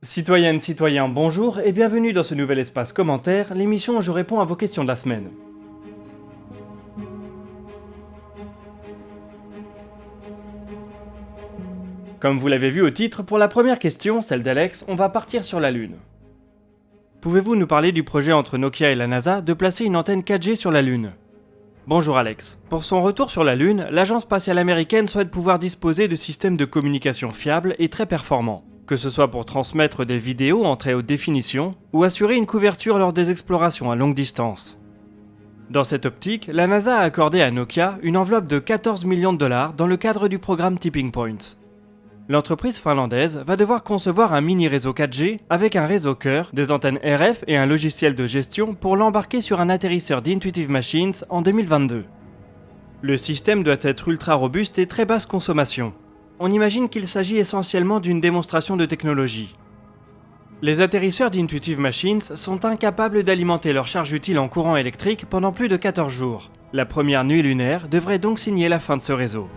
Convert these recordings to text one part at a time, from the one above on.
Citoyennes, citoyens, bonjour et bienvenue dans ce nouvel espace commentaire, l'émission où je réponds à vos questions de la semaine. Comme vous l'avez vu au titre, pour la première question, celle d'Alex, on va partir sur la Lune. Pouvez-vous nous parler du projet entre Nokia et la NASA de placer une antenne 4G sur la Lune ? Bonjour Alex. Pour son retour sur la Lune, l'agence spatiale américaine souhaite pouvoir disposer de systèmes de communication fiables et très performants. Que ce soit pour transmettre des vidéos en très haute définition ou assurer une couverture lors des explorations à longue distance. Dans cette optique, la NASA a accordé à Nokia une enveloppe de 14 millions de dollars dans le cadre du programme Tipping Point. L'entreprise finlandaise va devoir concevoir un mini réseau 4G avec un réseau cœur, des antennes RF et un logiciel de gestion pour l'embarquer sur un atterrisseur d'Intuitive Machines en 2022. Le système doit être ultra robuste et très basse consommation. On imagine qu'il s'agit essentiellement d'une démonstration de technologie. Les atterrisseurs d'Intuitive Machines sont incapables d'alimenter leur charge utile en courant électrique pendant plus de 14 jours. La première nuit lunaire devrait donc signer la fin de ce réseau.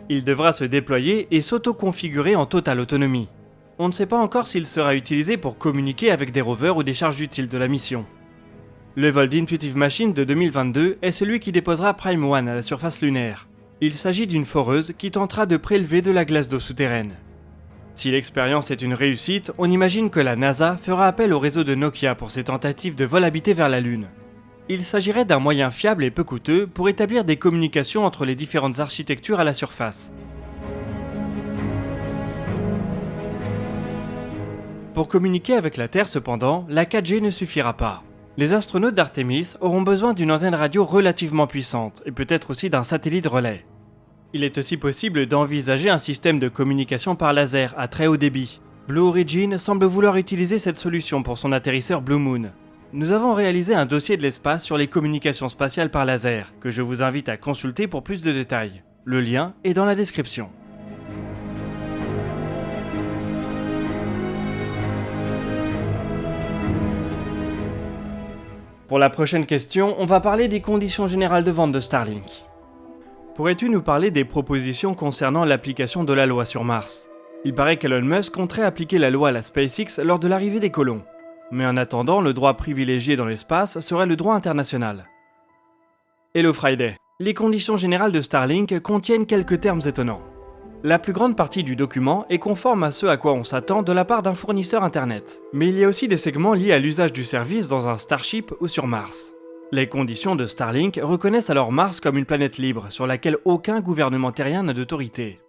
Il devra se déployer et s'auto-configurer en totale autonomie. On ne sait pas encore s'il sera utilisé pour communiquer avec des rovers ou des charges utiles de la mission. Le vol d'Intuitive Machines de 2022 est celui qui déposera Prime One à la surface lunaire. Il s'agit d'une foreuse qui tentera de prélever de la glace d'eau souterraine. Si l'expérience est une réussite, on imagine que la NASA fera appel au réseau de Nokia pour ses tentatives de vol habité vers la Lune. Il s'agirait d'un moyen fiable et peu coûteux pour établir des communications entre les différentes architectures à la surface. Pour communiquer avec la Terre cependant, la 4G ne suffira pas. Les astronautes d'Artemis auront besoin d'une antenne radio relativement puissante et peut-être aussi d'un satellite relais. Il est aussi possible d'envisager un système de communication par laser à très haut débit. Blue Origin semble vouloir utiliser cette solution pour son atterrisseur Blue Moon. Nous avons réalisé un dossier de l'espace sur les communications spatiales par laser, que je vous invite à consulter pour plus de détails. Le lien est dans la description. Pour la prochaine question, on va parler des conditions générales de vente de Starlink. Pourrais-tu nous parler des propositions concernant l'application de la loi sur Mars ? Il paraît qu'Elon Musk compterait appliquer la loi à la SpaceX lors de l'arrivée des colons. Mais en attendant, le droit privilégié dans l'espace serait le droit international. Hello Friday. Les conditions générales de Starlink contiennent quelques termes étonnants. La plus grande partie du document est conforme à ce à quoi on s'attend de la part d'un fournisseur internet. Mais il y a aussi des segments liés à l'usage du service dans un Starship ou sur Mars. Les conditions de Starlink reconnaissent alors Mars comme une planète libre sur laquelle aucun gouvernement terrien n'a d'autorité.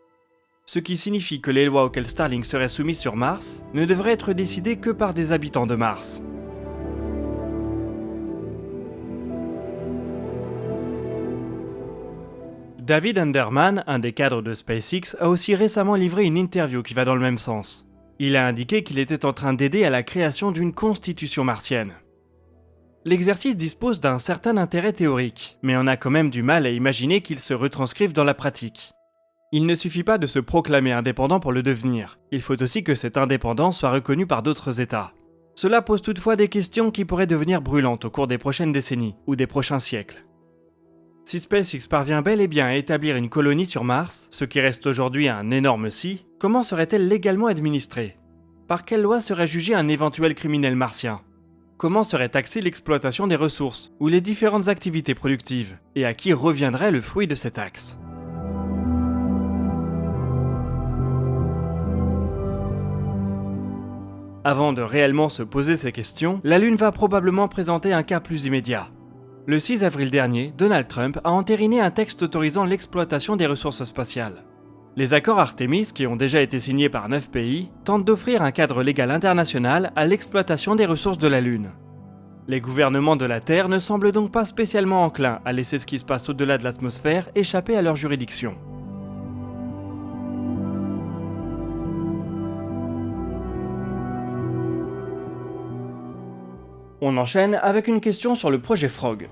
Ce qui signifie que les lois auxquelles Starlink serait soumis sur Mars ne devraient être décidées que par des habitants de Mars. David Enderman, un des cadres de SpaceX, a aussi récemment livré une interview qui va dans le même sens. Il a indiqué qu'il était en train d'aider à la création d'une constitution martienne. L'exercice dispose d'un certain intérêt théorique, mais on a quand même du mal à imaginer qu'il se retranscrive dans la pratique. Il ne suffit pas de se proclamer indépendant pour le devenir, il faut aussi que cette indépendance soit reconnue par d'autres États. Cela pose toutefois des questions qui pourraient devenir brûlantes au cours des prochaines décennies ou des prochains siècles. Si SpaceX parvient bel et bien à établir une colonie sur Mars, ce qui reste aujourd'hui un énorme si, comment serait-elle légalement administrée ? Par quelle loi serait jugé un éventuel criminel martien ? Comment serait taxée l'exploitation des ressources ou les différentes activités productives ? Et à qui reviendrait le fruit de ces taxes ? Avant de réellement se poser ces questions, la Lune va probablement présenter un cas plus immédiat. Le 6 avril dernier, Donald Trump a entériné un texte autorisant l'exploitation des ressources spatiales. Les accords Artemis, qui ont déjà été signés par 9 pays, tentent d'offrir un cadre légal international à l'exploitation des ressources de la Lune. Les gouvernements de la Terre ne semblent donc pas spécialement enclins à laisser ce qui se passe au-delà de l'atmosphère échapper à leur juridiction. On enchaîne avec une question sur le projet Frog.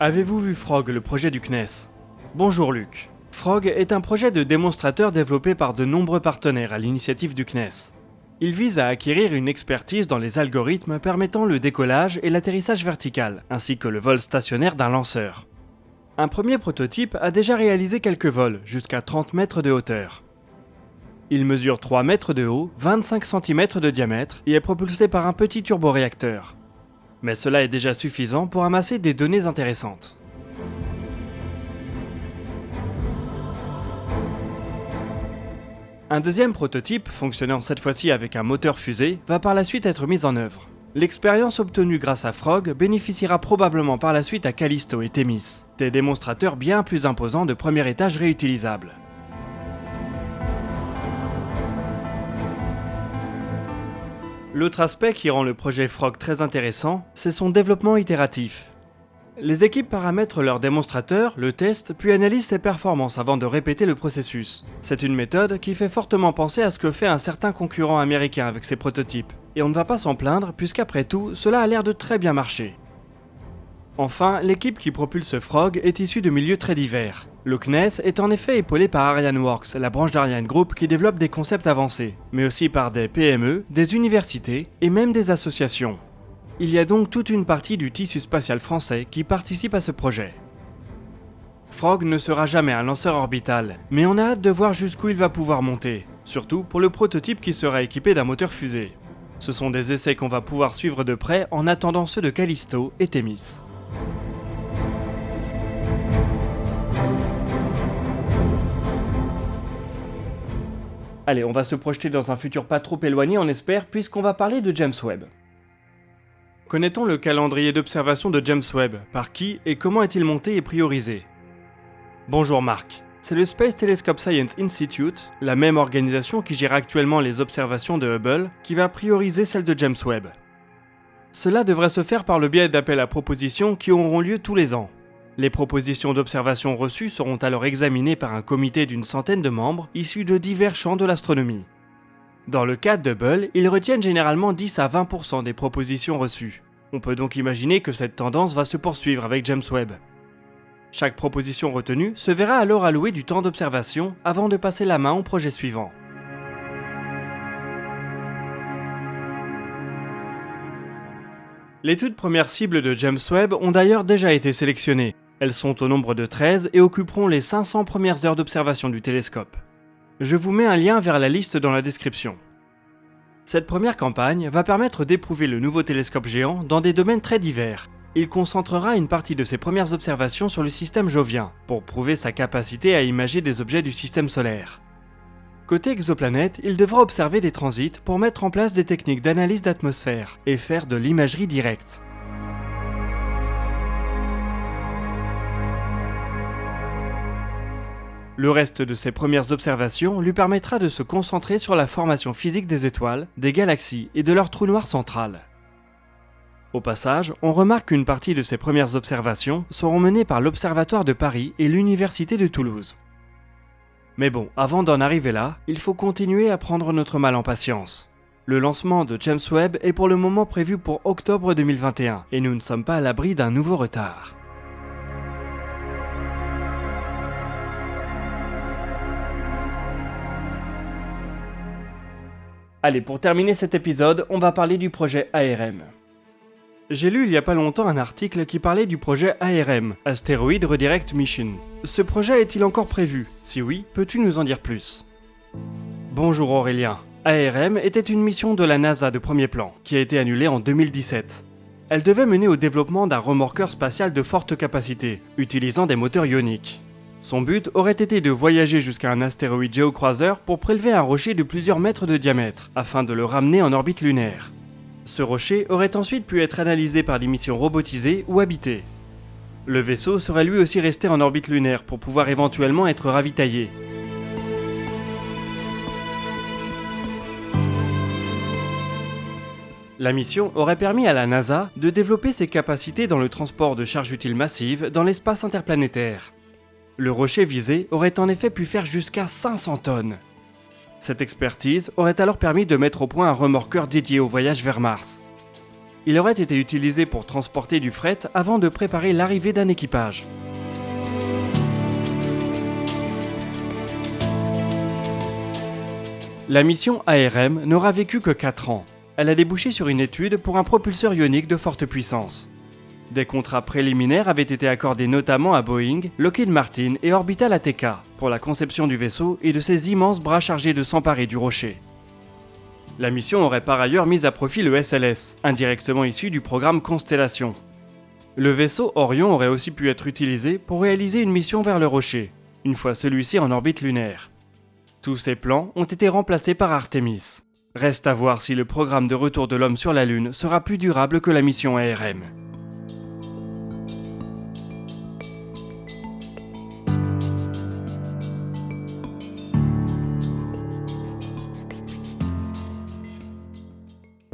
Avez-vous vu Frog, le projet du CNES ? Bonjour Luc. Frog est un projet de démonstrateur développé par de nombreux partenaires à l'initiative du CNES. Il vise à acquérir une expertise dans les algorithmes permettant le décollage et l'atterrissage vertical, ainsi que le vol stationnaire d'un lanceur. Un premier prototype a déjà réalisé quelques vols, jusqu'à 30 mètres de hauteur. Il mesure 3 mètres de haut, 25 cm de diamètre et est propulsé par un petit turboréacteur. Mais cela est déjà suffisant pour amasser des données intéressantes. Un deuxième prototype, fonctionnant cette fois-ci avec un moteur fusée, va par la suite être mis en œuvre. L'expérience obtenue grâce à Frog bénéficiera probablement par la suite à Callisto et Themis, des démonstrateurs bien plus imposants de premier étage réutilisables. L'autre aspect qui rend le projet Frog très intéressant, c'est son développement itératif. Les équipes paramètrent leur démonstrateur, le testent, puis analysent ses performances avant de répéter le processus. C'est une méthode qui fait fortement penser à ce que fait un certain concurrent américain avec ses prototypes. Et on ne va pas s'en plaindre, puisqu'après tout, cela a l'air de très bien marcher. Enfin, l'équipe qui propulse Frog est issue de milieux très divers. Le CNES est en effet épaulé par ArianeWorks, la branche d'Ariane Group qui développe des concepts avancés, mais aussi par des PME, des universités et même des associations. Il y a donc toute une partie du tissu spatial français qui participe à ce projet. Frog ne sera jamais un lanceur orbital, mais on a hâte de voir jusqu'où il va pouvoir monter, surtout pour le prototype qui sera équipé d'un moteur fusée. Ce sont des essais qu'on va pouvoir suivre de près en attendant ceux de Callisto et Themis. Allez, on va se projeter dans un futur pas trop éloigné, on espère, puisqu'on va parler de James Webb. Connaît-on le calendrier d'observation de James Webb? Par qui et comment est-il monté et priorisé? Bonjour Marc. C'est le Space Telescope Science Institute, la même organisation qui gère actuellement les observations de Hubble, qui va prioriser celles de James Webb. Cela devrait se faire par le biais d'appels à propositions qui auront lieu tous les ans. Les propositions d'observation reçues seront alors examinées par un comité d'une centaine de membres issus de divers champs de l'astronomie. Dans le cas d'Hubble, ils retiennent généralement 10 à 20% des propositions reçues. On peut donc imaginer que cette tendance va se poursuivre avec James Webb. Chaque proposition retenue se verra alors allouer du temps d'observation avant de passer la main au projet suivant. Les toutes premières cibles de James Webb ont d'ailleurs déjà été sélectionnées. Elles sont au nombre de 13 et occuperont les 500 premières heures d'observation du télescope. Je vous mets un lien vers la liste dans la description. Cette première campagne va permettre d'éprouver le nouveau télescope géant dans des domaines très divers. Il concentrera une partie de ses premières observations sur le système jovien, pour prouver sa capacité à imager des objets du système solaire. Côté exoplanète, il devra observer des transits pour mettre en place des techniques d'analyse d'atmosphère et faire de l'imagerie directe. Le reste de ses premières observations lui permettra de se concentrer sur la formation physique des étoiles, des galaxies et de leur trou noir central. Au passage, on remarque qu'une partie de ces premières observations seront menées par l'Observatoire de Paris et l'Université de Toulouse. Mais bon, avant d'en arriver là, il faut continuer à prendre notre mal en patience. Le lancement de James Webb est pour le moment prévu pour octobre 2021 et nous ne sommes pas à l'abri d'un nouveau retard. Allez, pour terminer cet épisode, on va parler du projet ARM. J'ai lu il y a pas longtemps un article qui parlait du projet ARM, Asteroid Redirect Mission. Ce projet est-il encore prévu? Si oui, peux-tu nous en dire plus? Bonjour Aurélien. ARM était une mission de la NASA de premier plan, qui a été annulée en 2017. Elle devait mener au développement d'un remorqueur spatial de forte capacité, utilisant des moteurs ioniques. Son but aurait été de voyager jusqu'à un astéroïde géocroiseur pour prélever un rocher de plusieurs mètres de diamètre, afin de le ramener en orbite lunaire. Ce rocher aurait ensuite pu être analysé par des missions robotisées ou habitées. Le vaisseau serait lui aussi resté en orbite lunaire pour pouvoir éventuellement être ravitaillé. La mission aurait permis à la NASA de développer ses capacités dans le transport de charges utiles massives dans l'espace interplanétaire. Le rocher visé aurait en effet pu faire jusqu'à 500 tonnes. Cette expertise aurait alors permis de mettre au point un remorqueur dédié au voyage vers Mars. Il aurait été utilisé pour transporter du fret avant de préparer l'arrivée d'un équipage. La mission ARM n'aura vécu que 4 ans. Elle a débouché sur une étude pour un propulseur ionique de forte puissance. Des contrats préliminaires avaient été accordés notamment à Boeing, Lockheed Martin et Orbital ATK pour la conception du vaisseau et de ses immenses bras chargés de s'emparer du rocher. La mission aurait par ailleurs mis à profit le SLS, indirectement issu du programme Constellation. Le vaisseau Orion aurait aussi pu être utilisé pour réaliser une mission vers le rocher, une fois celui-ci en orbite lunaire. Tous ces plans ont été remplacés par Artemis. Reste à voir si le programme de retour de l'homme sur la Lune sera plus durable que la mission ARM.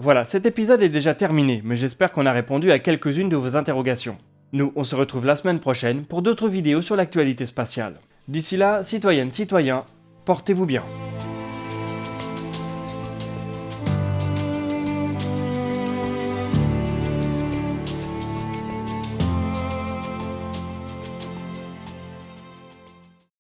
Voilà, cet épisode est déjà terminé, mais j'espère qu'on a répondu à quelques-unes de vos interrogations. Nous, on se retrouve la semaine prochaine pour d'autres vidéos sur l'actualité spatiale. D'ici là, citoyennes, citoyens, portez-vous bien.